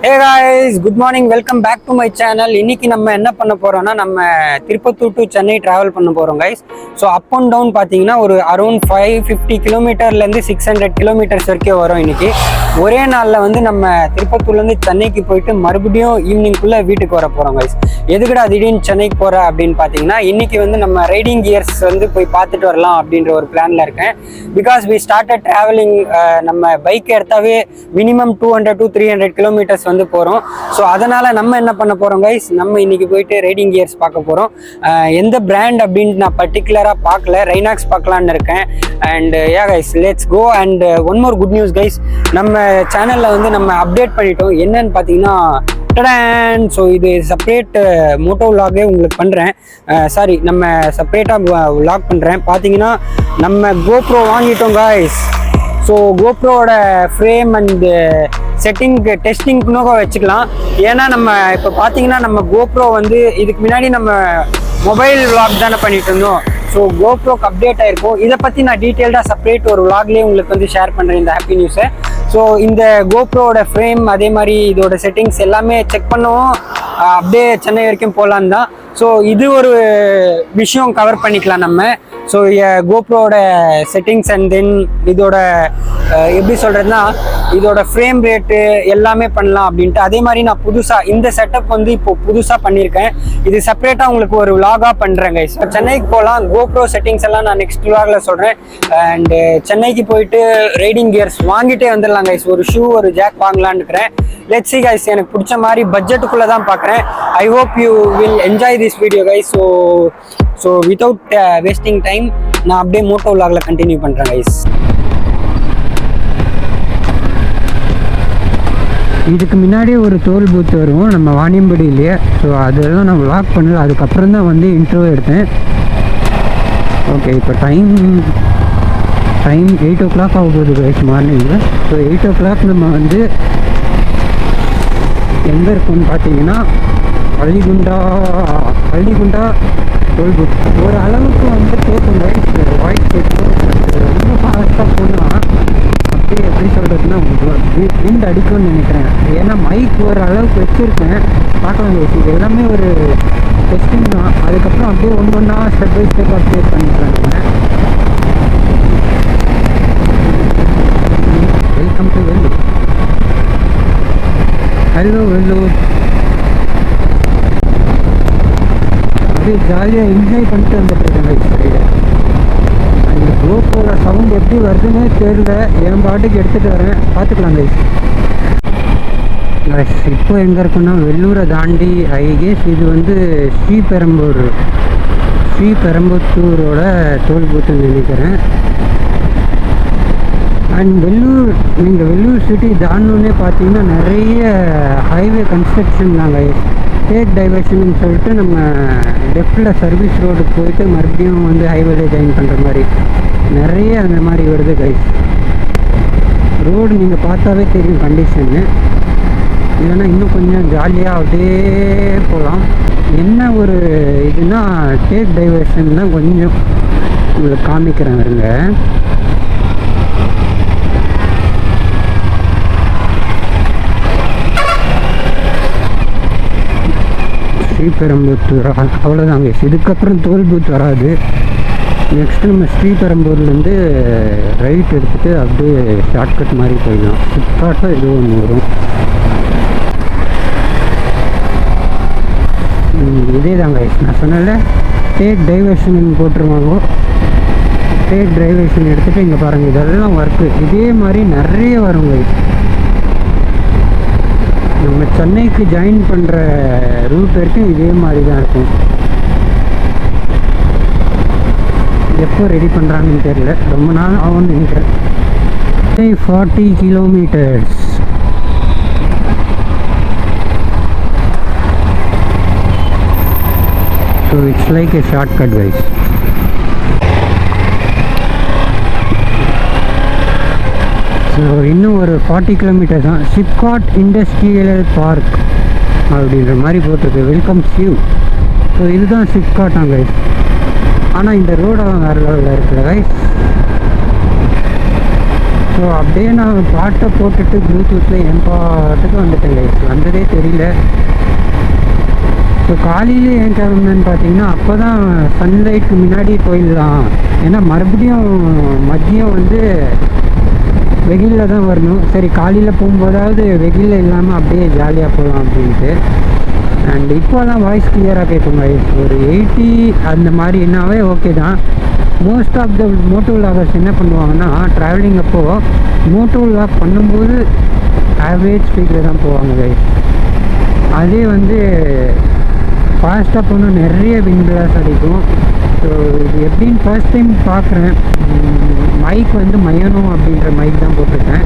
Hey guys, good morning. Welcome back to my channel. இன்னைக்கு நம்ம என்ன பண்ண போறோம்னா நம்ம திருப்பத்தூர் டு சென்னை டிராவல் பண்ண போறோம் guys. So up and down பார்த்தீங்கன்னா ஒரு அரௌண்ட் 550 கிலோமீட்டர்லேருந்து 600 கிலோமீட்டர்ஸ் வரைக்கும் வரும் இன்னைக்கு. ஒரே நாளில் வந்து நம்ம திருப்பத்தூர்லேருந்து சென்னைக்கு போயிட்டு மறுபடியும் ஈவினிங்குள்ளே வீட்டுக்கு வர போகிறோம் guys. எதுக்குடா திடீர்னு சென்னைக்கு போகிற அப்படின்னு பார்த்தீங்கன்னா இன்னைக்கு வந்து நம்ம ரைடிங் கியர்ஸ் வந்து போய் பார்த்துட்டு வரலாம் அப்படின்ற ஒரு பிளானில் இருக்கேன். பிகாஸ் வி ஸ்டார்டட் ட்ராவலிங், நம்ம பைக் எடுத்தாவே மினிமம் 200 to 300 கிலோமீட்டர்ஸ் வந்து போகிறோம். ஸோ அதனால் நம்ம என்ன பண்ண போகிறோம் கைஸ், நம்ம இன்னைக்கு போயிட்டு ரைடிங் கியர்ஸ் பார்க்க போகிறோம். எந்த பிராண்ட் அப்படின்ட்டு நான் பர்டிகுலராக பார்க்கல, ரைனாக்ஸ் பார்க்கலான்னு இருக்கேன். And yeah guys, let's go. And one more good news guys, நம்ம சேனலில் வந்து நம்ம அப்டேட் பண்ணிட்டோம். என்னன்னு பார்த்தீங்கன்னா ஸோ இது செப்பரேட் மோட்டோ விலாகே உங்களுக்கு பண்ணுறேன். சாரி, நம்ம செப்பரேட்டாக விலாக் பண்ணுறேன். பார்த்தீங்கன்னா நம்ம கோப்ரோ வாங்கிட்டோம் கைஸ். ஸோ கோப்ரோவோட ஃப்ரேம் அண்டு செட்டிங்க்கு டெஸ்டிங்க்குன்னு வச்சுக்கலாம். ஏன்னா நம்ம இப்போ பார்த்தீங்கன்னா நம்ம கோப்ரோ வந்து இதுக்கு முன்னாடி நம்ம மொபைல் விலாக் தானே பண்ணிட்டு இருந்தோம். ஸோ கோப்ரோக்கு அப்டேட் ஆகிருக்கும். இதை பற்றி நான் டீட்டெயில்டாக செப்பரேட் ஒரு விலாக்லேயே உங்களுக்கு வந்து ஷேர் பண்ணுறேன் இந்த ஹாப்பி நியூஸை. ஸோ இந்த கோப்ரோவோட ஃப்ரேம் அதே மாதிரி இதோட செட்டிங்ஸ் எல்லாமே செக் பண்ணவும் அப்படியே சென்னை வரைக்கும் போகலான்னு தான். ஸோ இது ஒரு விஷயம் கவர் பண்ணிக்கலாம் நம்ம. ஸோ கோப்ரோவோட செட்டிங்ஸ் அண்ட் தென் இதோட எப்படி சொல்கிறதுனா இதோட ஃப்ரேம் ரேட்டு எல்லாமே பண்ணலாம் அப்படின்ட்டு. அதே மாதிரி நான் புதுசாக இந்த செட்டப் வந்து இப்போ புதுசாக பண்ணியிருக்கேன். இது செப்பரேட்டாக உங்களுக்கு ஒரு விலாகாக பண்ணுறேன் கைஸ். சென்னைக்கு போகலாம், கோப்ரோ செட்டிங்ஸ் எல்லாம் நான் நெக்ஸ்ட் விலாகில் சொல்கிறேன். அண்டு சென்னைக்கு போயிட்டு ரைடிங் கியர்ஸ் வாங்கிட்டே வந்துடலாம் கைஸ். ஒரு ஷூ ஒரு ஜாக் வாங்கலான்னு இருக்கிறேன். லெட்ஸ் சி கைஸ், எனக்கு பிடிச்ச மாதிரி பட்ஜெட்டுக்குள்ளே தான் பார்க்குறேன். I hope you will enjoy this video guys. So without wasting time நான் அப்படியே மோட்டோ விலாகில் கண்டினியூ பண்ணுறேன் கைஸ். இதுக்கு முன்னாடியே ஒரு டோல் பூத் வரும் நம்ம வாணியம்படியிலேயே. ஸோ அதெல்லாம் நான் விலாக் பண்ணல, அதுக்கப்புறம் தான் வந்து இன்ட்ரோ எடுத்தேன். ஓகே, இப்போ டைம் 8 o'clock ஆக போகுது கைஸ் மார்னிங்கில். ஸோ 8 o'clock நம்ம வந்து எங்கே இருக்குன்னு பார்த்தீங்கன்னா பள்ளிகுண்டா டோல் பூத். ஒரு அளவுக்கு வந்து கேட்கும் கைஸ், வாய்ஸ் கேட்கும். ரொம்ப ஃபாஸ்ட்டாக போனால் அப்படியே எப்படி சொல்கிறதுனா உங்களுக்கு விண்ட் அடிக்கும்னு நினைக்கிறேன். ஏன்னா மைக் ஒரு அளவுக்கு வச்சுருக்கேன், பார்க்கலாம் கைஸ். இது எல்லாமே ஒரு டெஸ்டிங் தான். அதுக்கப்புறம் அப்படியே ஒன்றா ஸ்டெப் பை ஸ்டெப் அப்டேட் பண்ணிக்கலாம் நம்ம. Welcome to Vellore. Hello Vellore. அப்படியே ஜாலியாக என்ஜாய் பண்ணிட்டு வந்துட்டுருக்கேன் கைஸ். அந்த கோப்ரோட சவுண்ட் எப்படி வருதுன்னே தெரியல, என் பாட்டுக்கு எடுத்துகிட்டு வரேன், பார்த்துக்கலாம் கைஸ். இப்போ எங்கே இருக்குன்னா வெல்லூரை தாண்டி ஐ கெஸ் இது வந்து ஸ்ரீபெரும்புத்தூரோட டோல் பூத்துன்னு நினைக்கிறேன். அண்ட் வெல்லூர் சிட்டி தாண்டோன்னே பார்த்தீங்கன்னா நிறைய ஹைவே கன்ஸ்ட்ரக்ஷன் நாங்கள் ஸ்டேட் டைவர்ஷன் சொல்லிட்டு நம்ம லெஃப்டில் சர்வீஸ் ரோடுக்கு போயிட்டு மறுபடியும் வந்து ஹைவேல ஜாயின் பண்ணுற மாதிரி நிறைய அந்த மாதிரி வருது கைஸ். ரோடு நீங்கள் பார்த்தாவே தெரியும் கண்டிஷன்னு. இல்லைன்னா இன்னும் கொஞ்சம் ஜாலியாக அப்படியே போகலாம். என்ன ஒரு இதுனா ஸ்டேட் டைவர்ஷன் தான் கொஞ்சம் உங்களுக்கு காமிக்கிறேன் வருங்க. ஸ்ரீபெரும்புத்தூர் அவ்வளோதாங்க. இதுக்கப்புறம் டோல் பூத் வராது. நெக்ஸ்ட்டு நம்ம ஸ்ரீபெரும்பூர்லேருந்து ரைட் எடுத்துகிட்டு அப்படியே ஷார்ட்கட் மாதிரி போயிடலாம். ஃப்ளிப்கார்ட்டில் ஏதோ ஒன்று வரும். இதே தாங்க நான் சொன்னல, ஸ்டேட் டைவர்ஷன் போட்டுருவாங்க. ஸ்டேட் டைவர்ஷன் எடுத்துகிட்டு இங்கே பாருங்கள், இதெல்லாம் ஒர்க்கு இதே மாதிரி நிறைய வருங்க. நம்ம சென்னைக்கு ஜாயின் பண்ணுற ரூட் வரைக்கும் இதே மாதிரி தான் இருக்கும். எப்போ ரெடி பண்ணுறாங்கன்னு தெரியல, ரொம்ப நாள் ஆகும்னு நினைக்கிறேன். 40 kilometers. So it's like a shortcut guys. So இன்னும் ஒரு 40 kilometers தான். சிப்காட் இண்டஸ்ட்ரியல் பார்க் அப்படின்ற மாதிரி போட்டிருக்கு, வெல்கம்ஸ் யூ. ஸோ இதுதான் சிப்காட்டாங்க கைஸ். ஆனால் இந்த ரோடெல்லாம் வேறு லெவலில் இருக்குது கைஸ். ஸோ ஸோ அப்படியே நான் பாட்டை போட்டுட்டு ப்ளூடூத்தில் என் பாட்டுக்கு வந்துட்டேன் கைஸ், வந்ததே தெரியல. ஸோ காலையில் ஏன் கிளம்புனேன்னு பார்த்தீங்கன்னா அப்போ தான் சன்லைட்டுக்கு முன்னாடி போயிடலாம், ஏன்னா மறுபடியும் மதியம் வந்து வெயிலில் தான் வரணும். சரி காலையில் போகும்போதாவது வெயிலில் இல்லாமல் அப்படியே ஜாலியாக போகலாம் அப்படின்ட்டு. அண்ட் இப்போலாம் வாய்ஸ் கிளியராக கேட்கும் கைஸ். ஒரு 80 அந்த மாதிரி என்னாவே ஓகே தான். Most of the moto vloggers என்ன பண்ணுவாங்கன்னா ட்ராவலிங் அப்போது மோட்டோ விலாக் பண்ணும்போது ஆவரேஜ் ஸ்பீடில் தான் போவாங்க கைஸ். அதே வந்து ஃபாஸ்ட்டாக போனால் நிறைய விண்ட் பிளாஸ் அடிக்கும். ஸோ இது எப்படின்னு ஃபர்ஸ்ட் டைம் பார்க்குறேன். மைக் வந்து மயனோ அப்படின்ற மைக் தான் போட்டிருக்கேன்.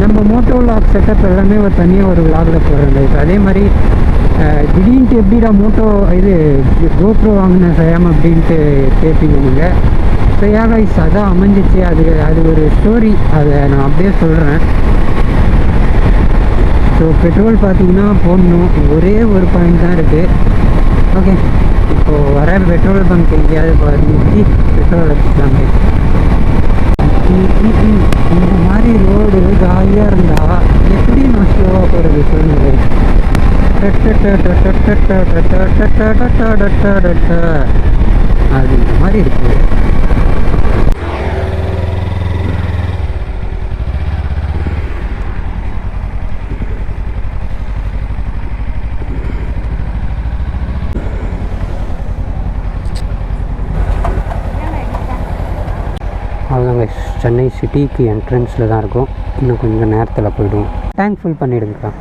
நம்ம மோட்டோ விலாக் செட்டப் எல்லாமே ஒரு தனியாக ஒரு விலாகில் போடுறேன் கைஸ். அதே மாதிரி திடீர்னு எப்படிடா மோட்டோ இது கோப்ரோ வாங்கினேன் செய்யாமல் அப்படின்ட்டு கேட்பீங்க நீங்கள். ஸோ கைஸ் அதான் அமைஞ்சிச்சு. அது ஒரு ஸ்டோரி, அதை நான் அப்படியே சொல்கிறேன். ஸோ பெட்ரோல் பார்த்தீங்கன்னா போடணும், ஒரே ஒரு பாயிண்ட் தான் இருக்குது. ஓகே, இப்போது வர பெட்ரோல் பங்க் எங்கேயாவது நிறுத்தி பெட்ரோல் அடிச்சுக்கலாமே. இந்த மாதிரி ரோடு ஜாலியாக இருந்தால் எப்படி நான் ஸ்லோவாக போகிறது சொல்லுங்கள். அது இந்த மாதிரி இருக்குது. அவ்வளோதாங்க, சென்னை சிட்டிக்கு என்ட்ரன்ஸில் தான் இருக்கும். இன்னும் கொஞ்சம் நேரத்தில் போய்டும். டேங்க் ஃபுல் பண்ணிவிடுங்கக்கா.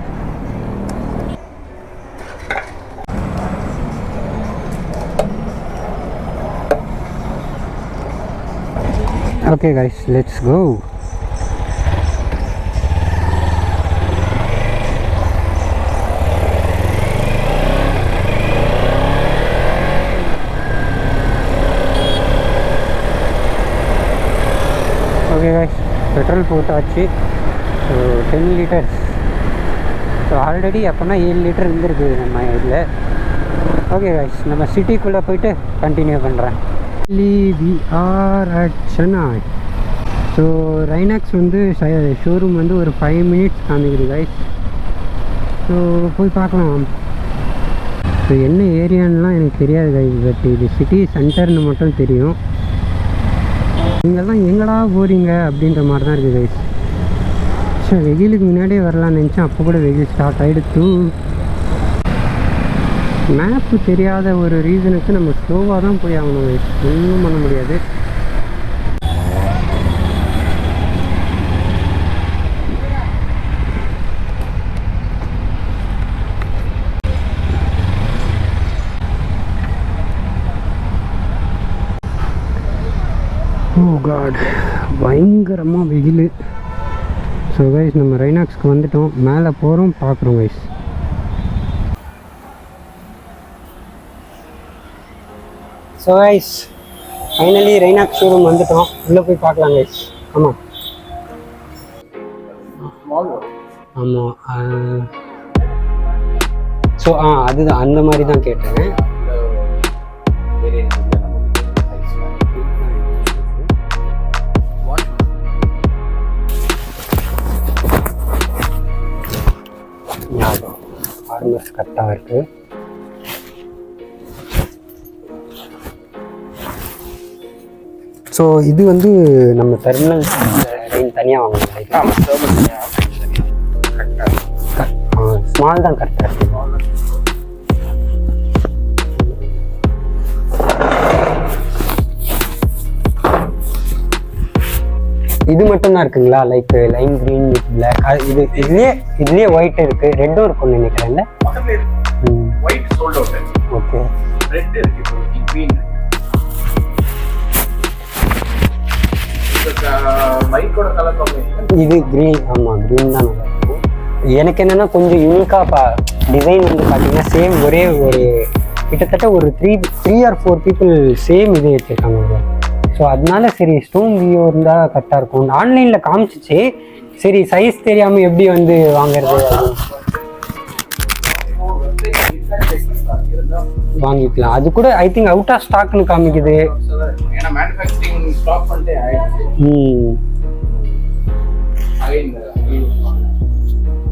Okay guys, let's go. Okay guys, petrol போட்டாச்சு. So 10 litres. ஸோ ஆல்ரெடி அப்போனா 7 லிட்டர் இருந்திருக்கு நம்ம இதில். ஓகே கைஸ், நம்ம சிட்டிக்குள்ளே போயிட்டு கண்டினியூ பண்ணுறேன். We are at Chennai. So Rynox வந்து ஷோரூம் வந்து ஒரு 5 மினிட்ஸ் காமிக்குது கைஸ். ஸோ போய் பார்க்கலாம். ஸோ என்ன ஏரியான்லாம் எனக்கு தெரியாது கைஸ், பட் இது சிட்டி சென்டர்னு மட்டும் தெரியும். நீங்கள்லாம் எங்கடா போகிறீங்க அப்படின்ற மாதிரி தான் இருக்குது கைஸ். ஸோ வெயிலுக்கு முன்னாடியே வரலான்னு நினச்சேன், அப்போ கூட வெயில் ஸ்டார்ட் ஆகிடுத்து. மேப்பு தெரியாத ஒரு ரீசனுக்கு நம்ம ஸ்லோவாக தான் போய் ஆகணும் கைஸ், ஒன்றும் பண்ண முடியாது. ஓ காட், பயங்கரமாக வெயில். ஸோ கைஸ், நம்ம ரைனாக்ஸ்க்கு வந்துட்டோம், மேலே போகிறோம், பார்க்குறோம் guys. So guys, finally Rynox showroom வந்துட்டோம், உள்ளே போய் பார்க்கலாம் கைஸ். ஆமாம் ஆமாம். ஸோ அதுதான் அந்த மாதிரி தான் கேட்டேன். ஆர்மஸ் கரெக்டாக இருக்குது. ஸோ இது வந்து நம்ம டெர்மினல் தனியாக வாங்கணும். ஸ்மால் தான் கரெக்டாக இருக்குது. இது மட்டும் தான் இருக்குங்களா? Like lime green with black. இது இதுலயே ஒயிட் இருக்கு, ரெட்டும் இருக்கும்னு நினைக்கிறேன்ல. White sold out. Okay, red இருக்கு, இப்போ கிரீன். மைக்கோட கலர் காம்பினேஷன் இது கிரீன். ஆமா, கிரீன் தான் நல்லா இருக்கும். எனக்கு என்னன்னா கொஞ்சம் யூனிக்கா டிசைன் வந்து பாத்தீங்கன்னா சேம் ஒரே ஒரு கிட்டத்தட்ட ஒரு 3 or 4 பீப்புள் சேம் இது வச்சிருக்காங்க. ஸோ அதனால சரி ஸ்டோன் வியூ இருந்தால் கரெக்டாக இருக்கும். ஆன்லைனில் காமிச்சிச்சு, சரி சைஸ் தெரியாமல் எப்படி வந்து வாங்குறது வாங்கிக்கலாம். அது கூட ஐ திங்க் அவுட் ஆஃப் ஸ்டாக்னு காமிக்குது.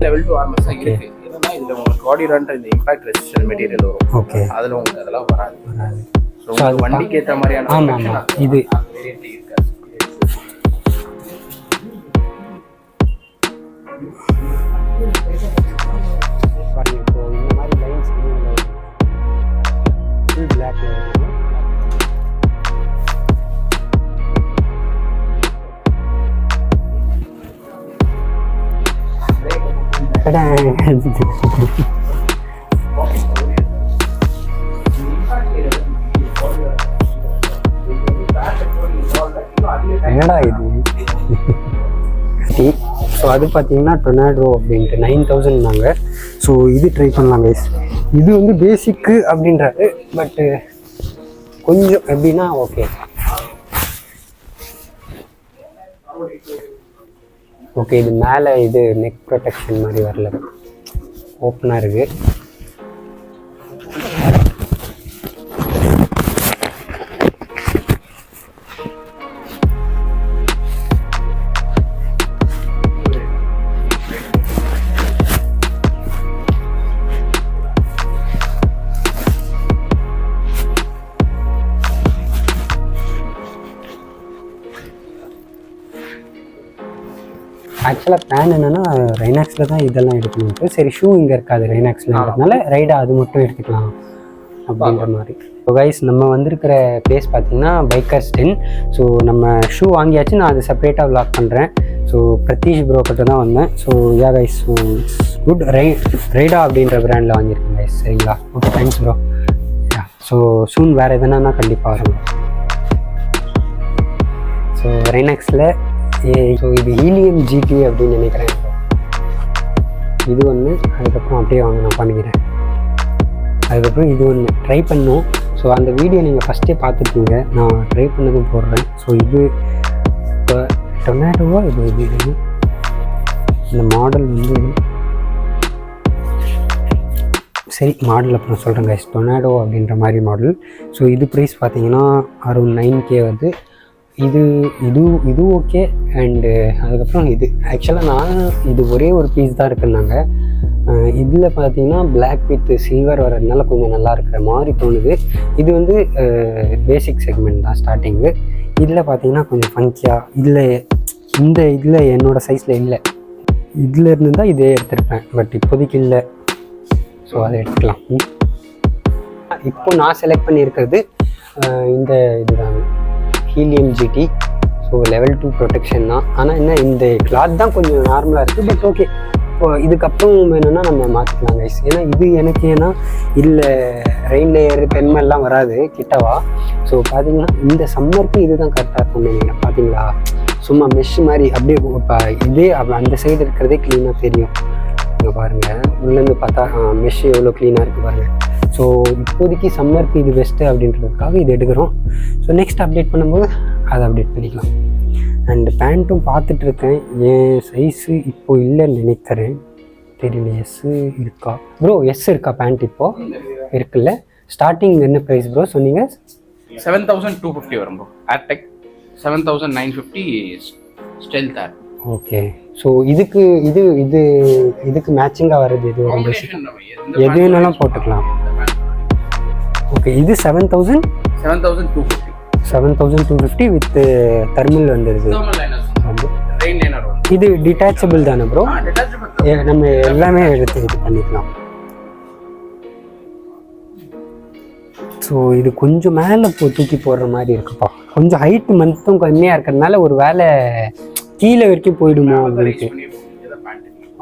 லெவல் 2 ஆர்மர்ஸ் தான் இருக்கு. என்னன்னா இதுல உங்களுக்கு கார்டியூரான்ற இந்த இம்பாக்ட் ரெசிஸ்டன்ட் மெட்டீரியல் வரும். ஓகே. அதுல உங்களுக்கு அதெல்லாம் வராது. சோ அது வண்டிக்கு ஏத்த மாதிரியான ஆமா இது வேரியன்ட் இருக்காது. பாருங்க இப்போ இந்த மாதிரி லைன்ஸ் ஃபுல் பிளாக்ல வருது. என்னடா இது? ஸோ அது பார்த்தீங்கன்னா டொர்னாடோ அப்படின்ட்டு 9000 நாங்கள். ஸோ இது ட்ரை பண்ணலாம் கைஸ். இது வந்து பேசிக்கு அப்படின்றாரு, பட்டு கொஞ்சம் எப்படின்னா ஓகே ஓகே. இது மேலே இது நெக் ப்ரொடெக்ஷன் மாதிரி வரல, ஓப்பனாக இருக்குது. ஆக்சுவலாக பிளான் என்னென்னா ரைனாக்ஸில் தான் இதெல்லாம் எடுக்கணும்ட்டு, சரி ஷூ இங்கே இருக்காது ரைனாக்ஸ்லன்றதுனால ரைடாக அது மட்டும் எடுத்துக்கலாம் அப்படின்ற மாதிரி. ஸோ கைஸ் நம்ம வந்திருக்கிற பிளேஸ் பார்த்தீங்கன்னா பைக்கர்ஸ் டென். ஸோ நம்ம ஷூ வாங்கியாச்சு, நான் அது செப்பரேட்டாக விளாக் பண்ணுறேன். ஸோ பிரதீஷ் ப்ரோ கிட்ட தான் வந்தேன். So yeah guys, so good ரைடா அப்படின்ற பிராண்டில் வாங்கியிருக்கேன் கைஸ். சரிங்களா? Okay, thanks bro. Yeah, so soon வேறு எதுனா கண்டிப்பாக வரும். ஸோ ரைனாக்ஸில் ஸோ இது ஹீலியம் ஜிடி அப்படின்னு நினைக்கிறேன். இது ஒன்று, அதுக்கப்புறம் அப்படியே வாங்க நான் பண்ணிக்கிறேன். அதுக்கப்புறம் இது ஒன்று ட்ரை பண்ணோம். ஸோ அந்த வீடியோ நீங்கள் ஃபஸ்ட்டே பார்த்துருக்கீங்க, நான் ட்ரை பண்ணதும் போடுறேன். ஸோ இது இப்போ டொர்னாடோவா இது இந்த மாடல் வந்து சரி மாடல் அப்புறம் சொல்கிறேன் கைஸ். டொர்னாடோ அப்படின்ற மாதிரி மாடல். ஸோ இது ப்ரைஸ் பார்த்தீங்கன்னா அரௌண்ட் 9K வருது. இது ஓகே. அண்டு அதுக்கப்புறம் இது ஆக்சுவலாக நான் இது ஒரே ஒரு பீஸ் தான் இருக்குன்னாங்க. இதில் பார்த்தீங்கன்னா பிளாக் வித் சில்வர் வரதுனால கொஞ்சம் நல்லா இருக்கிற மாதிரி தோணுது. இது வந்து பேசிக் செக்மெண்ட் தான் ஸ்டார்டிங்கு. இதில் பார்த்தீங்கன்னா கொஞ்சம் ஃபங்கியாக இல்லை, இந்த இதில் என்னோடய சைஸில் இல்லை. இதில் இருந்து தான் இதே எடுத்திருப்பேன், பட் இப்போதைக்கு இல்லை. ஸோ அதை எடுத்துக்கலாம். இப்போ நான் செலக்ட் பண்ணியிருக்கிறது இந்த இதுதான் Helium GT. So level 2 protection தான். ஆனால் என்ன இந்த கிளாத் தான் கொஞ்சம் நார்மலாக இருக்குது, பட் ஓகே. இப்போ இதுக்கப்புறம் வேணும்னா நம்ம மாற்றிக்கலாம் கைஸ். ஏன்னா இது எனக்கு ஏன்னா இல்லை ரெயின் லேயர் தென்மெல்லாம் வராது கிட்டவா. ஸோ பார்த்தீங்கன்னா இந்த சம்மருக்கு இது தான் கரெக்டாக இருக்கும்னு நினைக்கிறேன். பார்த்தீங்களா, சும்மா மெஷ் மாதிரி அப்படியே இப்போ இதே அந்த சைடு இருக்கிறதே க்ளீனாக தெரியும். இங்கே பாருங்கள், உள்ளேருந்து பார்த்தா மெஷ் எவ்வளோ க்ளீனாக இருக்குது பாருங்கள். ஸோ இப்போதைக்கு சம்மருக்கு இது பெஸ்ட்டு அப்படின்றதுக்காக இது எடுக்கிறோம். ஸோ நெக்ஸ்ட் அப்டேட் பண்ணும்போது அதை அப்டேட் பண்ணிக்கலாம். அண்டு பேண்ட்டும் பார்த்துட்ருக்கேன், என் சைஸு இப்போது இல்லைன்னு நினைக்கிறேன், தெரியல. எஸ்ஸு இருக்கா ப்ரோ? எஸ் இருக்கா பேண்ட் இப்போது? இருக்குல்ல. ஸ்டார்டிங் என்ன ப்ரைஸ் ப்ரோ சொன்னீங்க? 7250 வரும் ப்ரோ. ஏர்டெக் 7950 ஸ்டெல்த் ஏர். ஓகே. ஸோ இதுக்கு மேட்சிங்காக வருது இது ஒரு எது வேணாலும் போட்டுக்கலாம். ஓகே, இது 7250 வித் தெர்மல் வந்துடுது. இது டிட்டாச்சபிள் தானே ப்ரோ? நம்ம எல்லாமே எடுத்து இது பண்ணிக்கலாம். ஸோ இது கொஞ்சம் மேலே தூக்கி போடுற மாதிரி இருக்குப்பா. கொஞ்சம் ஹைட் மட்டும் கம்மியாக இருக்கிறதுனால ஒரு வேலை கீழே வரைக்கும் போயிடுமோ அப்படின்ட்டு.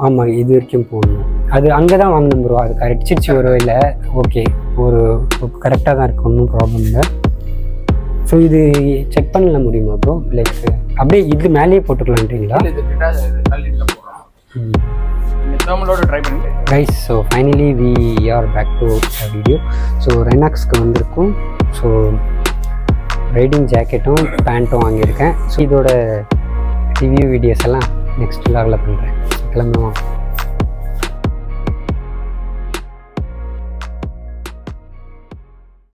ஆமாம், இது வரைக்கும் போகணும். அது அங்கே தான் வாங்கணும் ப்ரோ. அது கரெக்டிச்சு ஒரு இல்லை. ஓகே, ஒரு கரெக்டாக தான் இருக்குது, ஒன்றும் ப்ராப்ளம் இல்லை. ஸோ இது செக் பண்ணல முடியுமா ப்ரோ? லைக் அப்படியே இது மேலேயே போட்டுக்கலான்றீங்களா? Guys, so finally we are back to video. So ரைனாக்ஸ்க்கு வந்திருக்கும். ஸோ ரைடிங் ஜாக்கெட்டும் பேண்ட்டும் வாங்கியிருக்கேன். ஸோ இதோட ரிவ்யூ வீடியோஸ் எல்லாம் நெக்ஸ்ட் விலாகில் பண்ணுறேன். கிளம்புவோம்.